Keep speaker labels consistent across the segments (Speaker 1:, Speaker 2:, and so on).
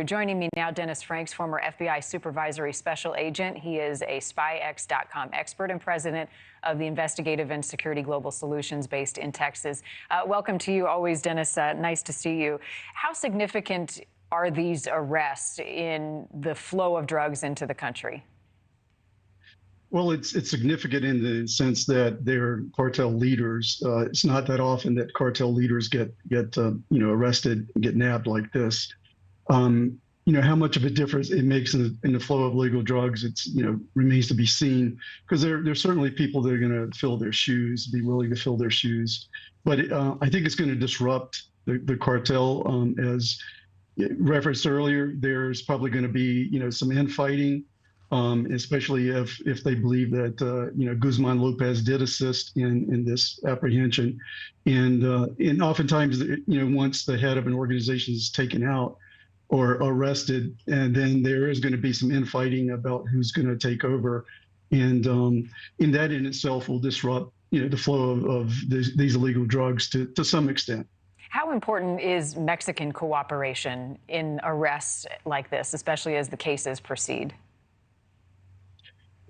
Speaker 1: Joining me now, Dennis Franks, former FBI supervisory special agent. He is a SpyX.com expert and president of the Investigative and Security Global Solutions based in Texas. Welcome to you always, Dennis. Nice to see you. How significant are these arrests in the flow of drugs into the country?
Speaker 2: Well, it's significant in the sense that they're cartel leaders. It's not that often that cartel leaders get arrested, get nabbed like this. How much of a difference it makes in the flow of legal drugs, remains to be seen, because there's certainly people that are going to fill their shoes, be willing to fill their shoes. But I think it's going to disrupt the cartel. As referenced earlier, there's probably going to be, some infighting, especially if they believe that, Guzman Lopez did assist in this apprehension. And oftentimes, once the head of an organization is taken out or arrested, and then there is going to be some infighting about who's going to take over. And in that in itself will disrupt, the flow of these illegal drugs to some extent.
Speaker 1: How important is Mexican cooperation in arrests like this, especially as the cases proceed?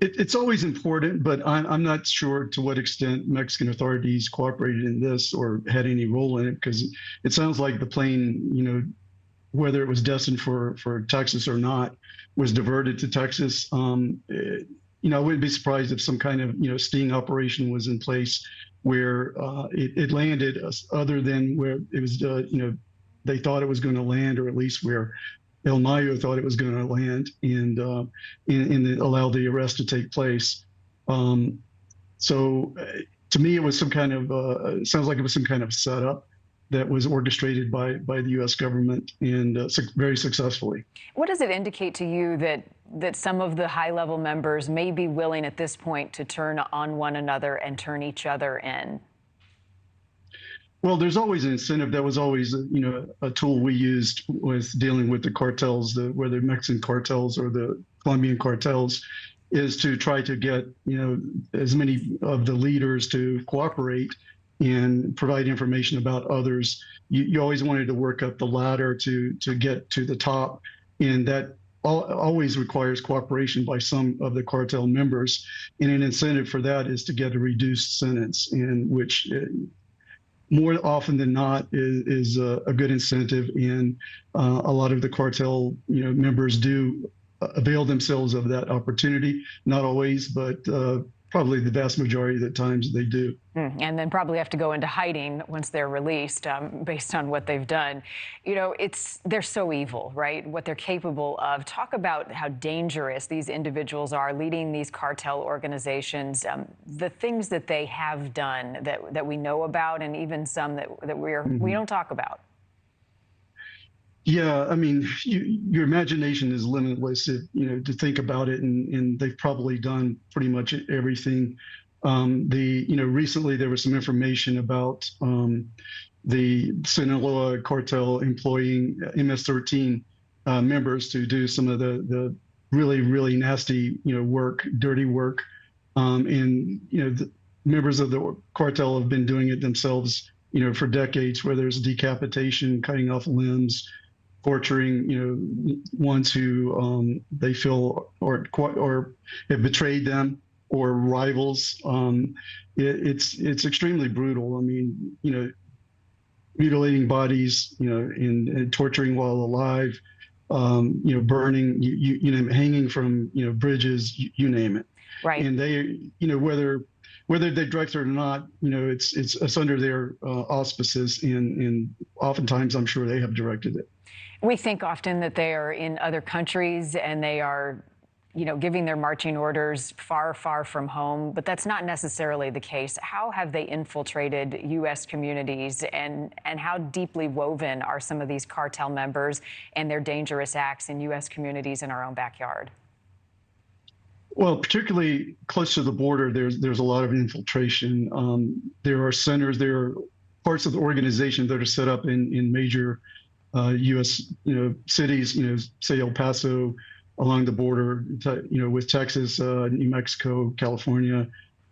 Speaker 2: It's always important, but I'm not sure to what extent Mexican authorities cooperated in this or had any role in it, because it sounds like the plane, whether it was destined for Texas or not, was diverted to Texas. I wouldn't be surprised if some kind of, sting operation was in place where it landed other than where it was, they thought it was going to land, or at least where El Mayo thought it was going to land, and allow the arrest to take place. So to me, it was some kind of, sounds like it was some kind of setup that was orchestrated by the U.S. government, and very successfully. What
Speaker 1: does it indicate to you that some of the high-level members may be willing at this point to turn on one another and turn each other in?
Speaker 2: Well, there's always an incentive. That was always, a tool we used with dealing with the cartels, whether Mexican cartels or the Colombian cartels, is to try to get, as many of the leaders to cooperate and provide information about others. You always wanted to work up the ladder to get to the top, and that always requires cooperation by some of the cartel members. And an incentive for that is to get a reduced sentence, in which more often than not is a good incentive. And a lot of the cartel members do avail themselves of that opportunity. Not always, but probably the vast majority of the times they do.
Speaker 1: And then probably have to go into hiding once they're released, based on what they've done. They're so evil, right? What they're capable of. Talk about how dangerous these individuals are leading these cartel organizations, the things that they have done that we know about, and even some that we don't talk about.
Speaker 2: Yeah, I mean, your imagination is limitless, to think about it, and they've probably done pretty much everything. Recently there was some information about the Sinaloa cartel employing MS-13 members to do some of the really, really nasty, work, dirty work. The members of the cartel have been doing it themselves, for decades, where there's decapitation, cutting off limbs, torturing, ones who they feel or have betrayed them, or rivals. It's extremely brutal. I mean, mutilating bodies, and torturing while alive, burning, hanging from, bridges, you name it.
Speaker 1: Right.
Speaker 2: And they, whether they direct it or not, it's under their auspices, and oftentimes I'm sure they have directed it.
Speaker 1: We think often that they are in other countries and they are, giving their marching orders far, far from home, but that's not necessarily the case. How have they infiltrated U.S. communities, and how deeply woven are some of these cartel members and their dangerous acts in U.S. communities in our own backyard?
Speaker 2: Well, particularly close to the border, there's a lot of infiltration. There are centers, there are parts of the organization that are set up in major U.S. cities, say El Paso, along the border, with Texas, New Mexico, California,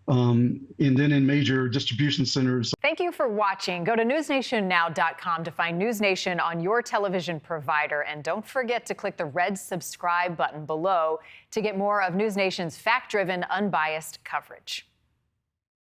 Speaker 2: and then in major distribution centers.
Speaker 1: Thank you for watching. Go to newsnationnow.com to find News Nation on your television provider. And don't forget to click the red subscribe button below to get more of News Nation's fact-driven, unbiased coverage.